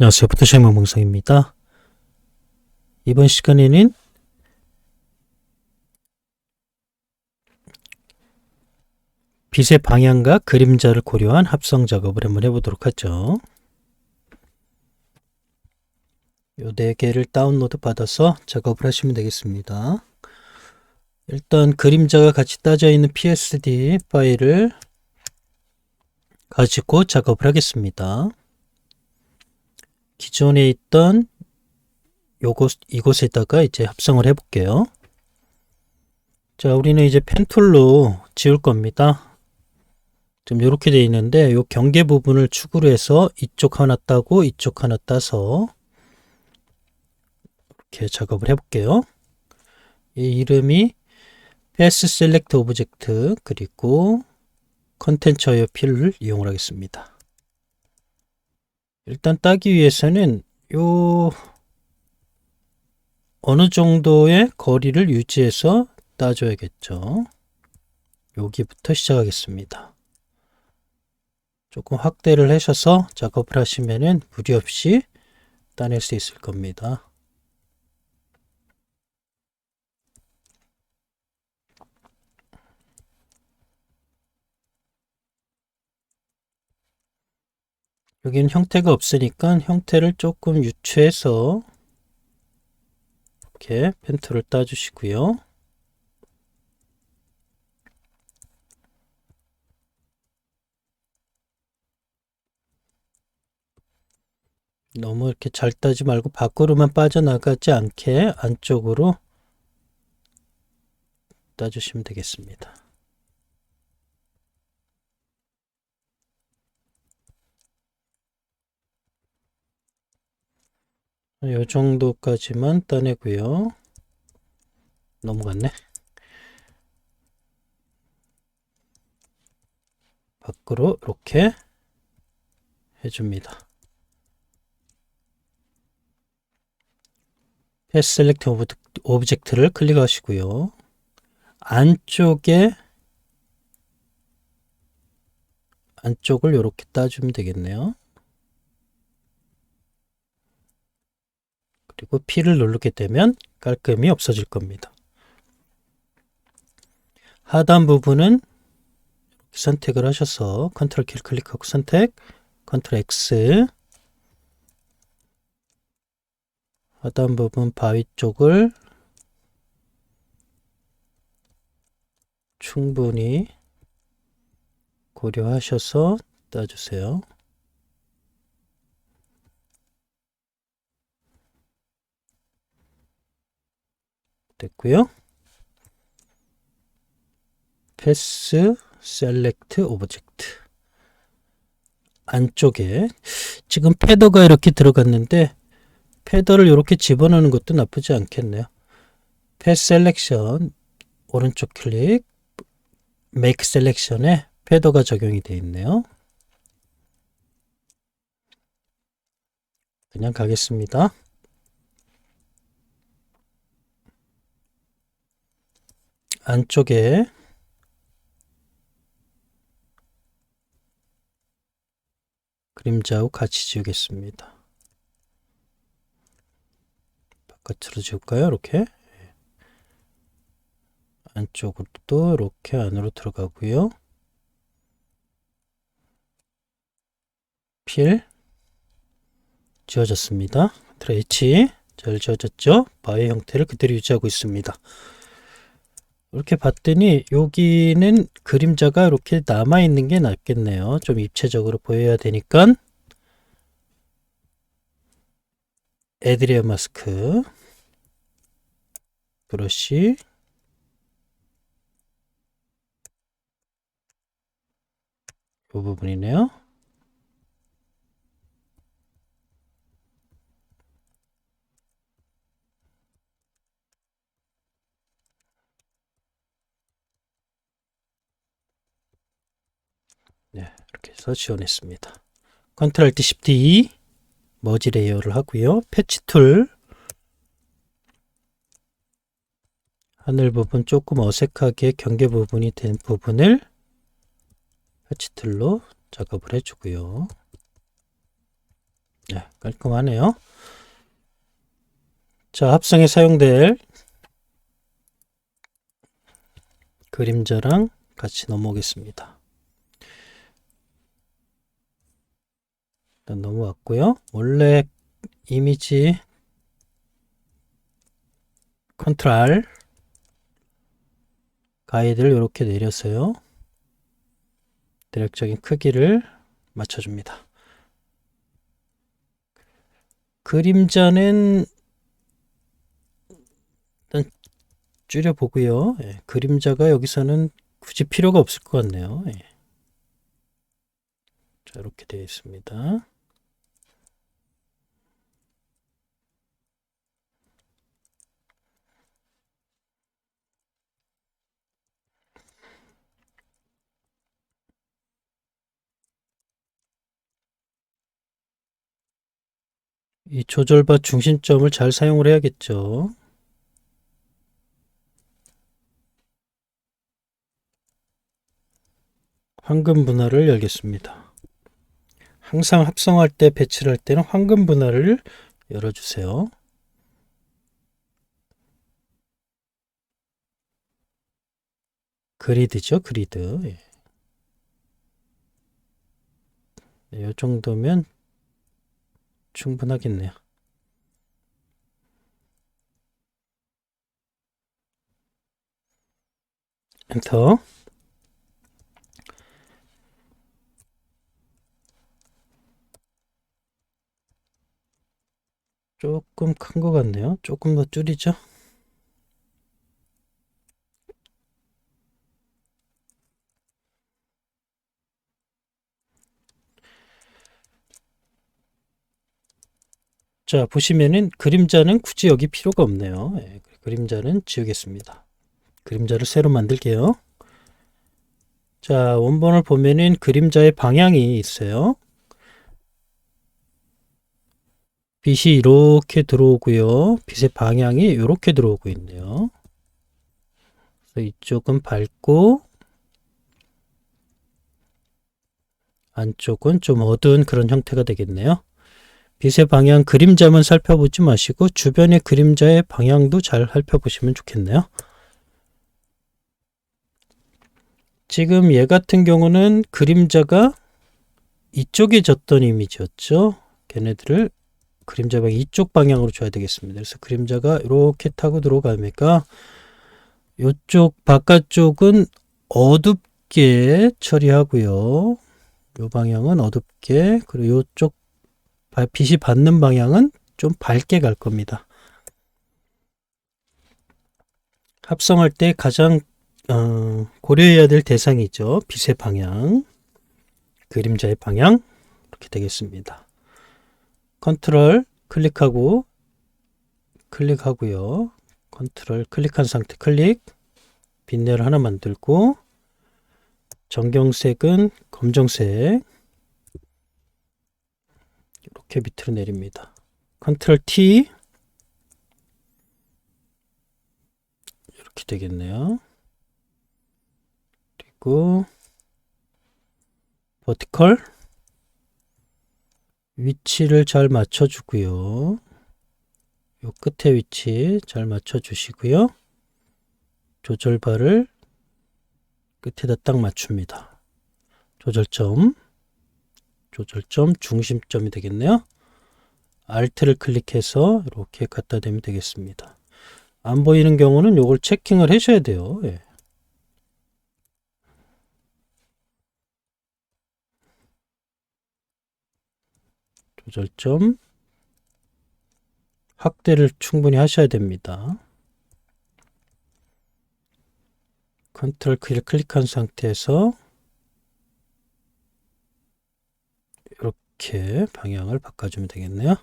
안녕하세요. 포토샵 문봉성입니다. 이번 시간에는 빛의 방향과 그림자를 고려한 합성 작업을 한번 해보도록 하죠. 이 4개를 다운로드 받아서 작업을 하시면 되겠습니다. 일단 그림자가 같이 따져 있는 PSD 파일을 가지고 작업을 하겠습니다. 기존에 있던 이곳에다가 이제 합성을 해볼게요. 자, 우리는 이제 펜툴로 지울 겁니다. 지금 이렇게 되어 있는데 이 경계 부분을 축으로 해서 이쪽 하나 따고 이쪽 하나 따서 이렇게 작업을 해볼게요. 이 이름이 Path Select Object 그리고 컨텐츠 어여 필을 이용을 하겠습니다. 일단 따기 위해서는 요 어느 정도의 거리를 유지해서 따줘야겠죠. 여기부터 시작하겠습니다. 조금 확대를 하셔서 작업을 하시면은 무리 없이 따낼 수 있을 겁니다. 여기는 형태가 없으니까 형태를 조금 유추해서 이렇게 펜툴을 따주시고요. 너무 이렇게 잘 따지 말고 밖으로만 빠져나가지 않게 안쪽으로 따주시면 되겠습니다. 이 정도까지만 따내고요. 넘어갔네. 밖으로 이렇게 해줍니다. 패스 셀렉트 오브젝트를 클릭하시고요. 안쪽을 이렇게 따주면 되겠네요. 그리고 P를 누르게 되면 깔끔히 없어질 겁니다. 하단 부분은 선택을 하셔서 컨트롤 키를 클릭하고 선택, 컨트롤 X, 하단 부분 바위 쪽을 충분히 고려하셔서 따주세요. 됐고요. 패스 셀렉트 오브젝트 안쪽에 지금 패더가 이렇게 들어갔는데 패더를 이렇게 집어넣는 것도 나쁘지 않겠네요. 패스 셀렉션 오른쪽 클릭 메이크 셀렉션에 패더가 적용이 되어 있네요. 그냥 가겠습니다. 안쪽에 그림자하고 같이 지우겠습니다. 바깥으로 지울까요? 이렇게 안쪽으로도 이렇게 안으로 들어가고요. 필 지워졌습니다. 컨트롤 H 잘 지워졌죠? 바의 형태를 그대로 유지하고 있습니다. 이렇게 봤더니 여기는 그림자가 이렇게 남아있는 게 낫겠네요. 좀 입체적으로 보여야 되니까 애드리어 마스크 브러쉬 이 부분이네요. 네, 이렇게 해서 지원했습니다. 컨트롤 Alt Shift E 머지 레이어를 하고요. 패치 툴 하늘 부분 조금 어색하게 경계 부분이 된 부분을 패치 툴로 작업을 해주고요. 네, 깔끔하네요. 자, 합성에 사용될 그림자랑 같이 넘어오겠습니다. 일단 넘어왔고요. 원래 이미지 컨트롤 R 가이드를 이렇게 내렸어요. 대략적인 크기를 맞춰줍니다. 그림자는 일단 줄여보고요. 예, 그림자가 여기서는 굳이 필요가 없을 것 같네요. 예. 자, 이렇게 되어 있습니다. 이 조절바 중심점을 잘 사용을 해야겠죠. 황금 분할을 열겠습니다. 항상 합성할 때 배치를 할 때는 황금 분할을 열어주세요. 그리드죠, 그리드. 예. 네, 이 정도면 충분하겠네요. 엔터. 조금 큰 것 같네요. 조금 더 줄이죠. 자, 보시면은 그림자는 굳이 여기 필요가 없네요. 예, 그림자는 지우겠습니다. 그림자를 새로 만들게요. 자, 원본을 보면은 그림자의 방향이 있어요. 빛이 이렇게 들어오고요. 빛의 방향이 이렇게 들어오고 있네요. 그래서 이쪽은 밝고 안쪽은 좀 어두운 그런 형태가 되겠네요. 빛의 방향 그림자만 살펴보지 마시고 주변의 그림자의 방향도 잘 살펴보시면 좋겠네요. 지금 얘 같은 경우는 그림자가 이쪽에 졌던 이미지였죠. 걔네들을 그림자 방향 이쪽 방향으로 줘야 되겠습니다. 그래서 그림자가 이렇게 타고 들어가니까 이쪽 바깥쪽은 어둡게 처리하고요. 이 방향은 어둡게, 그리고 이쪽 빛이 받는 방향은 좀 밝게 갈 겁니다. 합성할 때 가장 고려해야 될 대상이죠. 빛의 방향, 그림자의 방향 이렇게 되겠습니다. 컨트롤 클릭하고요. 컨트롤 클릭한 상태 클릭, 빛내를 하나 만들고 전경색은 검정색 이렇게 밑으로 내립니다. 컨트롤 T 이렇게 되겠네요. 그리고 버티컬 위치를 잘 맞춰주고요. 요 끝에 위치 잘 맞춰주시고요. 조절바를 끝에다 딱 맞춥니다. 조절점 중심점이 되겠네요. Alt를 클릭해서 이렇게 갖다 대면 되겠습니다. 안 보이는 경우는 요걸 체킹을 하셔야 돼요. 예. 조절점 확대를 충분히 하셔야 됩니다. 컨트롤 키를 클릭한 상태에서 이렇게 방향을 바꿔주면 되겠네요.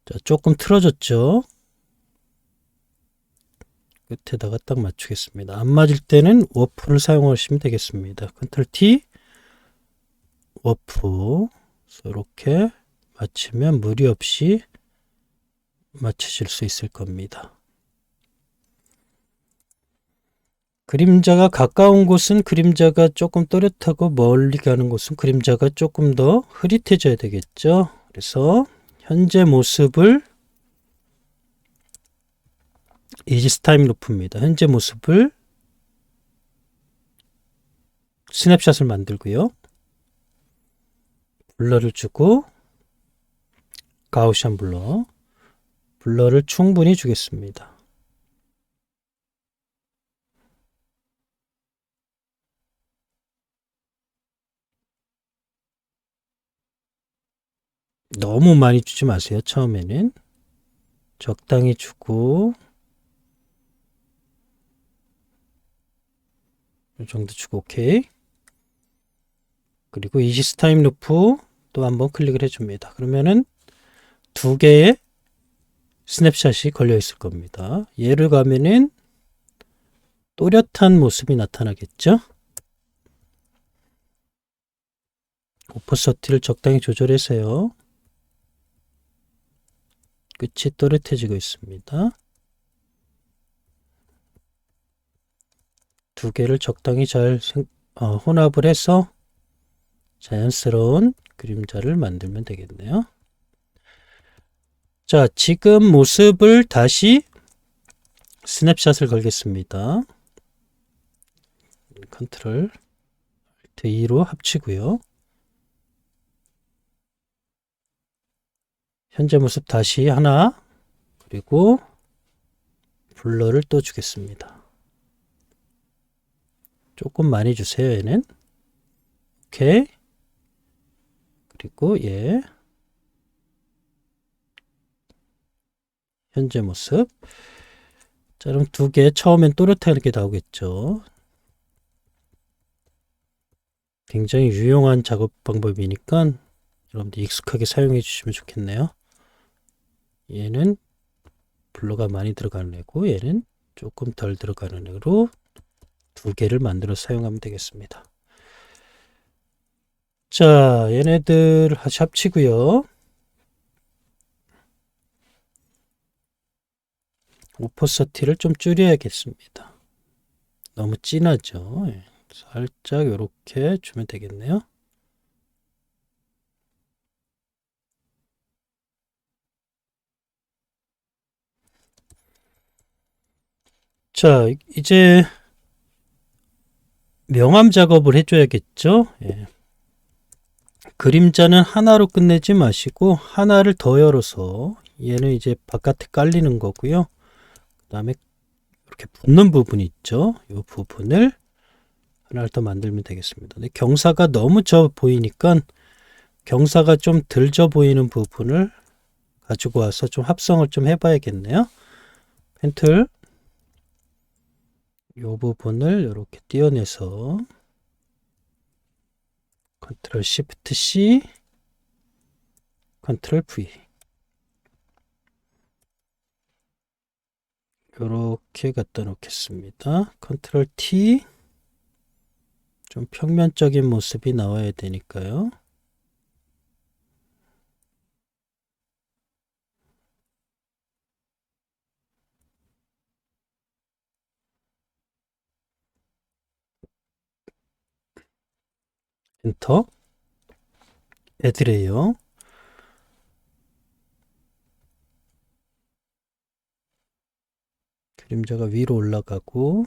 자, 조금 틀어졌죠? 끝에다가 딱 맞추겠습니다. 안 맞을 때는 워프를 사용하시면 되겠습니다. 컨트롤 T 워프 이렇게 맞추면 무리 없이 맞추실 수 있을 겁니다. 그림자가 가까운 곳은 그림자가 조금 또렷하고 멀리 가는 곳은 그림자가 조금 더 흐릿해져야 되겠죠. 그래서 현재 모습을 이지스 타임 루프입니다. 현재 모습을 스냅샷을 만들고요. 블러를 주고 가우시안 블러를 충분히 주겠습니다. 너무 많이 주지 마세요. 처음에는 적당히 주고 이 정도 주고 오케이. 그리고 이지스 타임 루프 또 한번 클릭을 해줍니다. 그러면은 두 개의 스냅샷이 걸려 있을 겁니다. 얘를 가면은 또렷한 모습이 나타나겠죠. 오퍼서티를 적당히 조절해서요. 끝이 또렷해지고 있습니다. 두 개를 적당히 잘 혼합을 해서 자연스러운 그림자를 만들면 되겠네요. 자, 지금 모습을 다시 스냅샷을 걸겠습니다. 컨트롤 Alt 2로 합치고요. 현재 모습 다시 하나, 그리고 블러를 또 주겠습니다. 조금 많이 주세요. 얘는 오케이. 그리고 얘 현재 모습. 자, 그럼 두 개 처음엔 또렷하게 나오겠죠. 굉장히 유용한 작업 방법이니까 여러분들 익숙하게 사용해 주시면 좋겠네요. 얘는 블러가 많이 들어가는 애고 얘는 조금 덜 들어가는 애로 두 개를 만들어 사용하면 되겠습니다. 자, 얘네들 합치고요. 오퍼서티를 좀 줄여야겠습니다. 너무 진하죠. 살짝 이렇게 주면 되겠네요. 자, 이제 명암 작업을 해줘야겠죠. 예. 그림자는 하나로 끝내지 마시고 하나를 더 열어서 얘는 이제 바깥에 깔리는 거고요. 그 다음에 이렇게 붙는 부분이 있죠. 이 부분을 하나를 더 만들면 되겠습니다. 근데 경사가 너무 져 보이니까 경사가 좀 덜 져 보이는 부분을 가지고 와서 좀 합성을 좀 해봐야겠네요. 펜틀 이 부분을 이렇게 떼어내서 컨트롤 시프트 C 컨트롤 V 이렇게 갖다 놓겠습니다. 컨트롤 T 좀 평면적인 모습이 나와야 되니까요. 엔터 애드레이어 그림자가 위로 올라가고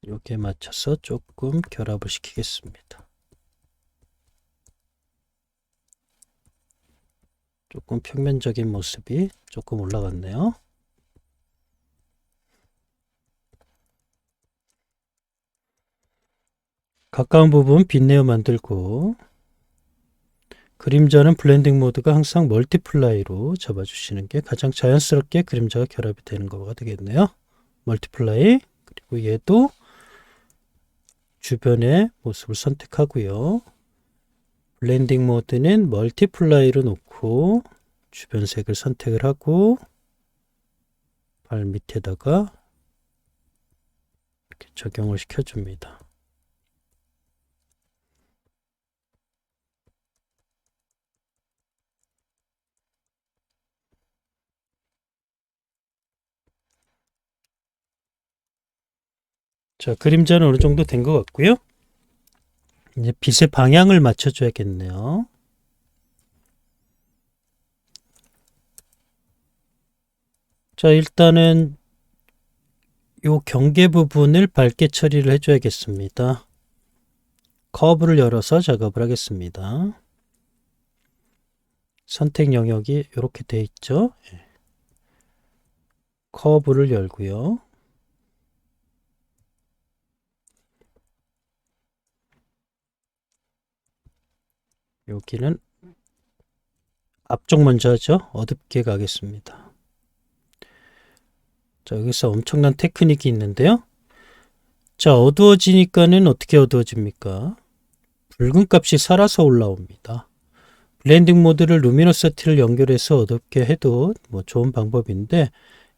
여기에 맞춰서 조금 결합을 시키겠습니다. 조금 평면적인 모습이 조금 올라갔네요. 가까운 부분 빛내어 만들고 그림자는 블렌딩 모드가 항상 멀티플라이로 잡아주시는 게 가장 자연스럽게 그림자가 결합이 되는 거가 되겠네요. 멀티플라이 그리고 얘도 주변의 모습을 선택하고요. 블렌딩 모드는 멀티플라이로 놓고 주변 색을 선택을 하고 발 밑에다가 이렇게 적용을 시켜줍니다. 자, 그림자는 어느 정도 된 것 같고요. 이제 빛의 방향을 맞춰줘야겠네요. 자, 일단은 요 경계 부분을 밝게 처리를 해줘야겠습니다. 커브를 열어서 작업을 하겠습니다. 선택 영역이 이렇게 돼 있죠. 커브를 열고요. 여기는 앞쪽 먼저 하죠. 어둡게 가겠습니다. 자, 여기서 엄청난 테크닉이 있는데요. 자, 어두워지니까는 어떻게 어두워집니까? 붉은 값이 살아서 올라옵니다. 블렌딩 모드를 루미노시티를 연결해서 어둡게 해도 뭐 좋은 방법인데,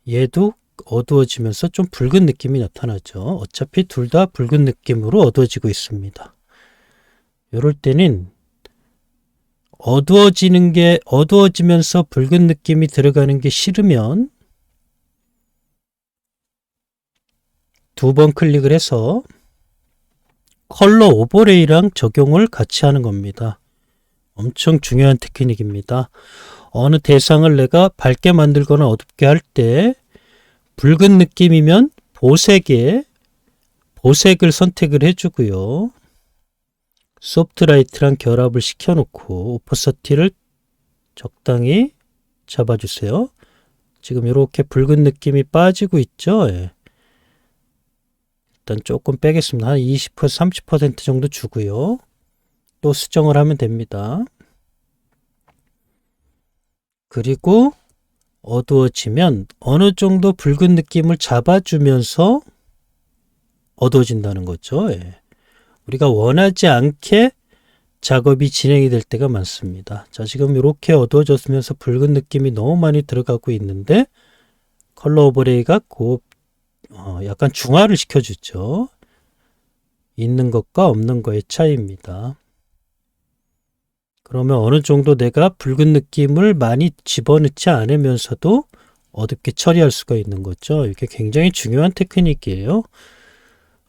얘도 어두워지면서 좀 붉은 느낌이 나타나죠. 어차피 둘 다 붉은 느낌으로 어두워지고 있습니다. 이럴 때는 어두워지면서 붉은 느낌이 들어가는 게 싫으면 두 번 클릭을 해서 컬러 오버레이랑 적용을 같이 하는 겁니다. 엄청 중요한 테크닉입니다. 어느 대상을 내가 밝게 만들거나 어둡게 할 때 붉은 느낌이면 보색을 선택을 해주고요. 소프트라이트랑 결합을 시켜놓고 오퍼서티를 적당히 잡아주세요. 지금 이렇게 붉은 느낌이 빠지고 있죠. 예. 일단 조금 빼겠습니다. 한 20%, 30% 정도 주고요. 또 수정을 하면 됩니다. 그리고 어두워지면 어느 정도 붉은 느낌을 잡아주면서 어두워진다는 거죠. 예. 우리가 원하지 않게 작업이 진행이 될 때가 많습니다. 자, 지금 이렇게 어두워졌으면서 붉은 느낌이 너무 많이 들어가고 있는데 컬러 오버레이가 약간 중화를 시켜주죠. 있는 것과 없는 거의 차이입니다. 그러면 어느 정도 내가 붉은 느낌을 많이 집어넣지 않으면서도 어둡게 처리할 수가 있는 거죠. 이게 굉장히 중요한 테크닉이에요.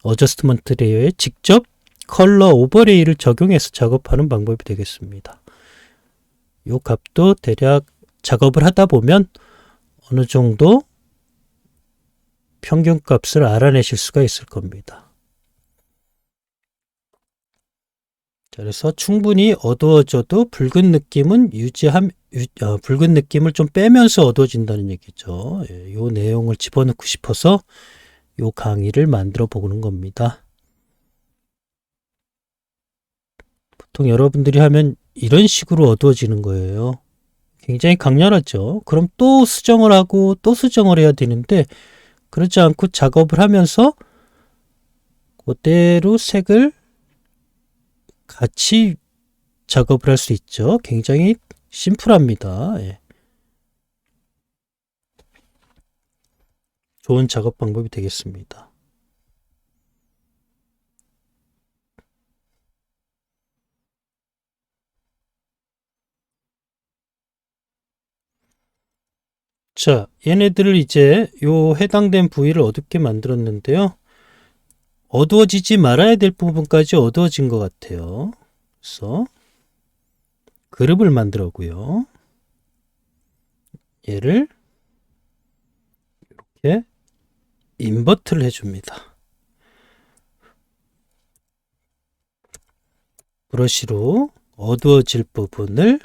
어저스트먼트 레이어에 직접 컬러 오버레이를 적용해서 작업하는 방법이 되겠습니다. 이 값도 대략 작업을 하다 보면 어느 정도 평균값을 알아내실 수가 있을 겁니다. 자, 그래서 충분히 어두워져도 붉은 느낌은 붉은 느낌을 좀 빼면서 어두워진다는 얘기죠. 이 내용을 집어넣고 싶어서 이 강의를 만들어 보는 겁니다. 보통 여러분들이 하면 이런 식으로 어두워지는 거예요. 굉장히 강렬하죠. 그럼 또 수정을 하고 또 수정을 해야 되는데 그렇지 않고 작업을 하면서 그대로 색을 같이 작업을 할 수 있죠. 굉장히 심플합니다. 예. 좋은 작업 방법이 되겠습니다. 자, 얘네들을 이제 요 해당된 부위를 어둡게 만들었는데요. 어두워지지 말아야 될 부분까지 어두워진 것 같아요. 그래서 그룹을 만들었고요. 얘를 이렇게 인버트를 해줍니다. 브러쉬로 어두워질 부분을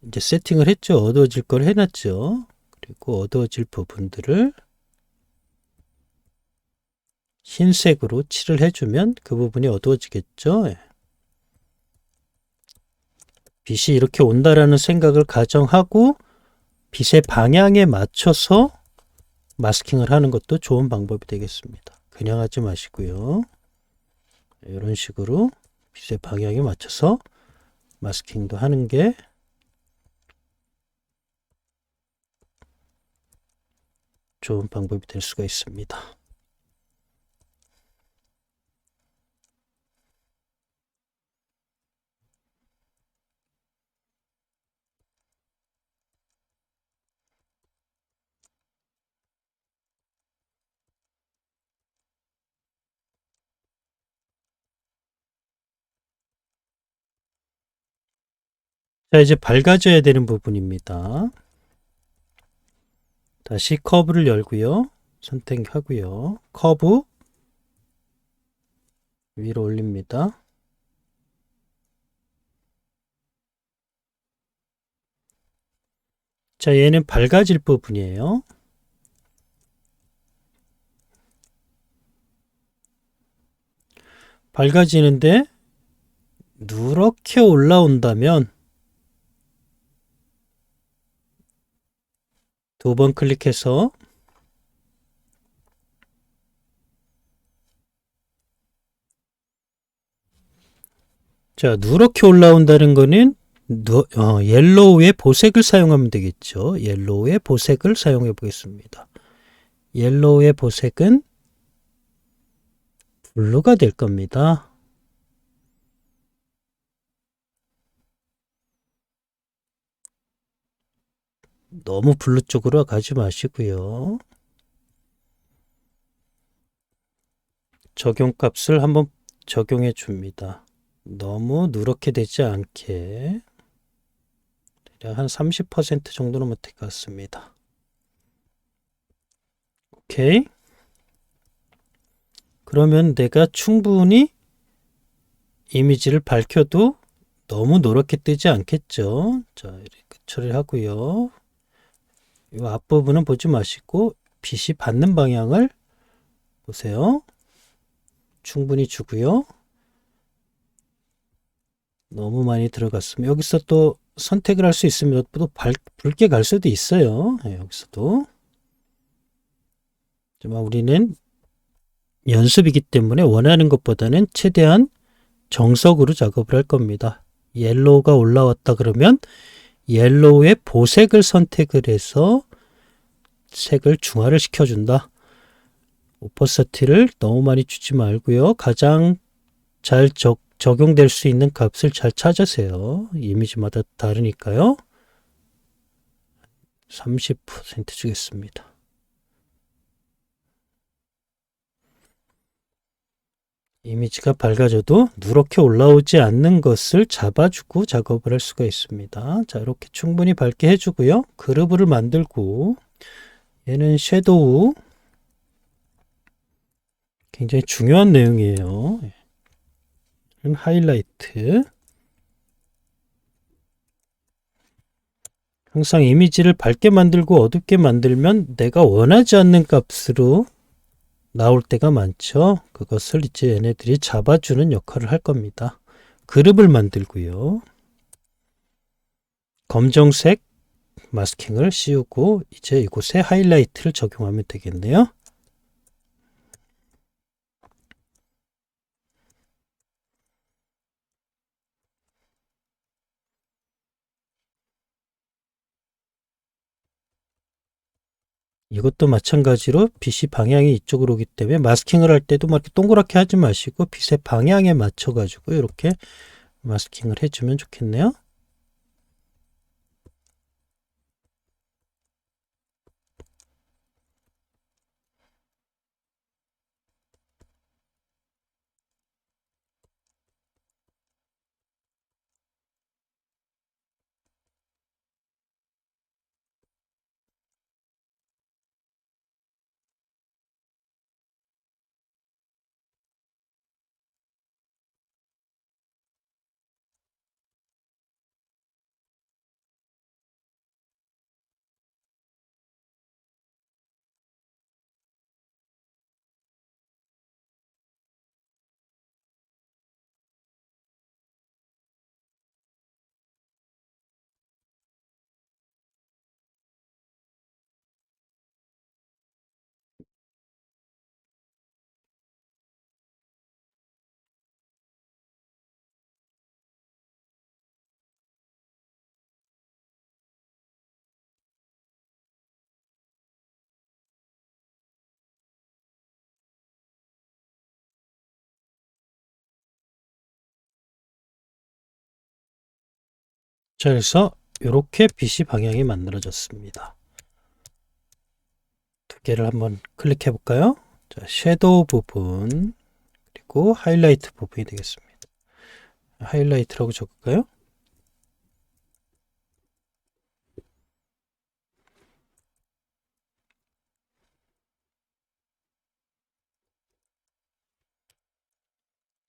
이제 세팅을 했죠. 어두워질 걸 해놨죠. 그리고 어두워질 부분들을 흰색으로 칠을 해주면 그 부분이 어두워지겠죠. 예. 빛이 이렇게 온다라는 생각을 가정하고 빛의 방향에 맞춰서 마스킹을 하는 것도 좋은 방법이 되겠습니다. 그냥 하지 마시고요. 이런 식으로 빛의 방향에 맞춰서 마스킹도 하는 게 좋은 방법이 될 수가 있습니다. 자, 이제 밝아져야 되는 부분입니다. 다시 커브를 열고요. 선택하고요. 커브 위로 올립니다. 자, 얘는 밝아질 부분이에요. 밝아지는데 누렇게 올라온다면 두 번 클릭해서 자, 누렇게 올라온다는 거는 옐로우의 보색을 사용하면 되겠죠. 옐로우의 보색을 사용해 보겠습니다. 옐로우의 보색은 블루가 될 겁니다. 너무 블루 쪽으로 가지 마시고요. 적용값을 한번 적용해 줍니다. 너무 누렇게 되지 않게 대략 한 30% 정도는 될 것 같습니다. 오케이. 그러면 내가 충분히 이미지를 밝혀도 너무 노랗게 뜨지 않겠죠. 자, 이렇게 처리하고요. 이 앞부분은 보지 마시고 빛이 받는 방향을 보세요. 충분히 주고요. 너무 많이 들어갔으면 여기서 또 선택을 할 수 있으면 또 붉게 갈 수도 있어요. 네, 여기서도. 하지만 우리는 연습이기 때문에 원하는 것보다는 최대한 정석으로 작업을 할 겁니다. 옐로우가 올라왔다 그러면 옐로우의 보색을 선택을 해서 색을 중화를 시켜준다. 오퍼서티를 너무 많이 주지 말고요. 가장 잘 적용될 수 있는 값을 잘 찾으세요. 이미지마다 다르니까요. 30% 주겠습니다. 이미지가 밝아져도 누렇게 올라오지 않는 것을 잡아주고 작업을 할 수가 있습니다. 자, 이렇게 충분히 밝게 해주고요. 그루브를 만들고 얘는 섀도우 굉장히 중요한 내용이에요. 하이라이트 항상 이미지를 밝게 만들고 어둡게 만들면 내가 원하지 않는 값으로 나올 때가 많죠. 그것을 이제 얘네들이 잡아주는 역할을 할 겁니다. 그룹을 만들고요. 검정색 마스킹을 씌우고 이제 이곳에 하이라이트를 적용하면 되겠네요. 이것도 마찬가지로 빛이 방향이 이쪽으로 오기 때문에 마스킹을 할 때도 막 이렇게 동그랗게 하지 마시고 빛의 방향에 맞춰 가지고 이렇게 마스킹을 해주면 좋겠네요. 자, 그래서 이렇게 빛이 방향이 만들어졌습니다. 두 개를 한번 클릭해 볼까요? 자, 섀도우 부분 그리고 하이라이트 부분이 되겠습니다. 하이라이트라고 적을까요?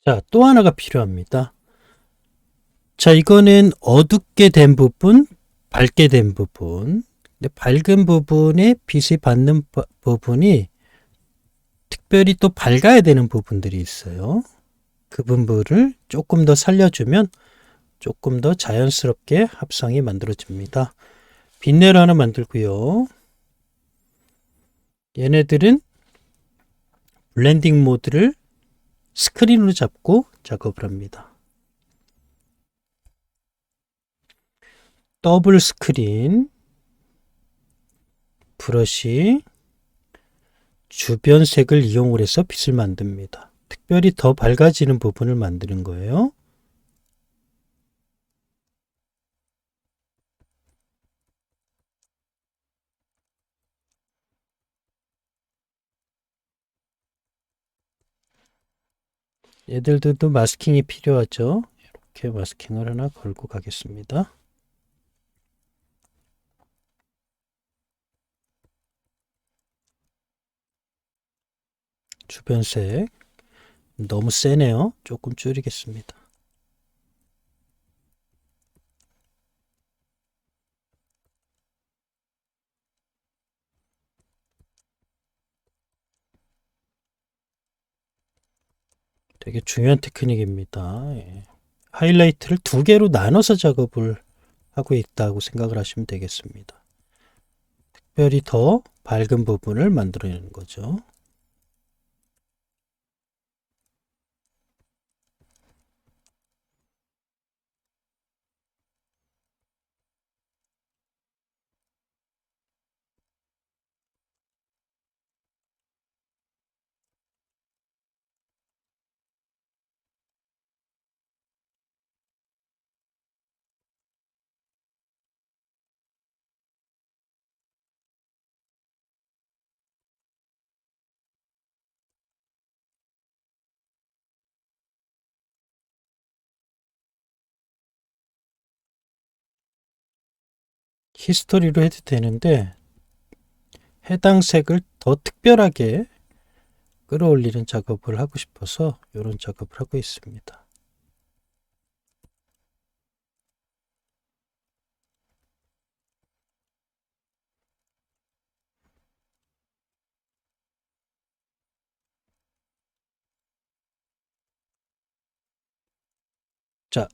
자, 또 하나가 필요합니다. 자, 이거는 어둡게 된 부분, 밝게 된 부분. 근데 밝은 부분에 빛이 받는 부분이 특별히 또 밝아야 되는 부분들이 있어요. 그 부분을 조금 더 살려주면 조금 더 자연스럽게 합성이 만들어집니다. 빛내로 하나 만들고요. 얘네들은 블렌딩 모드를 스크린으로 잡고 작업을 합니다. 더블 스크린, 브러쉬, 주변 색을 이용을 해서 빛을 만듭니다. 특별히 더 밝아지는 부분을 만드는 거예요. 얘들도 마스킹이 필요하죠. 이렇게 마스킹을 하나 걸고 가겠습니다. 주변색 너무 세네요. 조금 줄이겠습니다. 되게 중요한 테크닉입니다. 예. 하이라이트를 두 개로 나눠서 작업을 하고 있다고 생각을 하시면 되겠습니다. 특별히 더 밝은 부분을 만들어내는 거죠. 히스토리로 해도 되는데 해당 색을 더 특별하게 끌어올리는 작업을 하고 싶어서 이런 작업을 하고 있습니다. 자,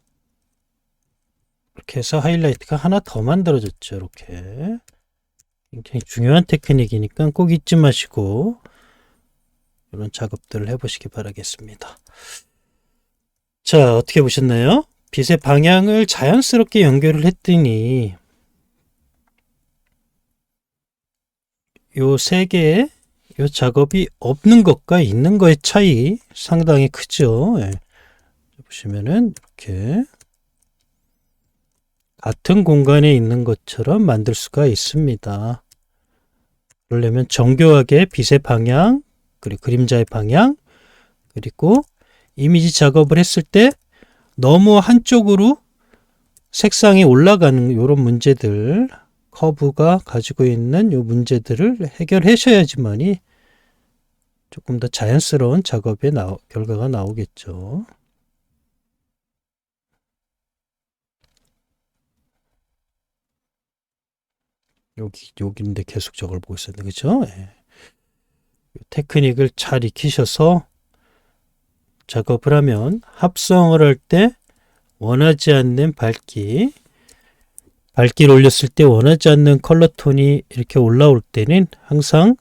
이렇게 해서 하이라이트가 하나 더 만들어졌죠. 이렇게 굉장히 중요한 테크닉이니까 꼭 잊지 마시고 이런 작업들을 해보시기 바라겠습니다. 자, 어떻게 보셨나요? 빛의 방향을 자연스럽게 연결을 했더니 요 세 개의 요 작업이 없는 것과 있는 것의 차이 상당히 크죠. 예. 보시면은 이렇게 같은 공간에 있는 것처럼 만들 수가 있습니다. 그러려면 정교하게 빛의 방향, 그리고 그림자의 방향, 그리고 이미지 작업을 했을 때 너무 한쪽으로 색상이 올라가는 이런 문제들, 커브가 가지고 있는 이 문제들을 해결하셔야지만이 조금 더 자연스러운 작업의 결과가 나오겠죠. 여기인데 계속 저걸 보고 있었는데, 그죠? 예. 테크닉을 잘 익히셔서 작업을 하면 합성을 할 때 원하지 않는 밝기를 올렸을 때 원하지 않는 컬러 톤이 이렇게 올라올 때는 항상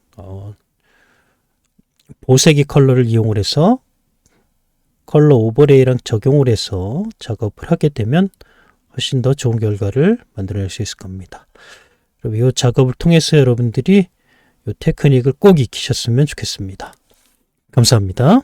보세기 컬러를 이용을 해서 컬러 오버레이랑 적용을 해서 작업을 하게 되면 훨씬 더 좋은 결과를 만들어낼 수 있을 겁니다. 그럼 이 작업을 통해서 여러분들이 이 테크닉을 꼭 익히셨으면 좋겠습니다. 감사합니다.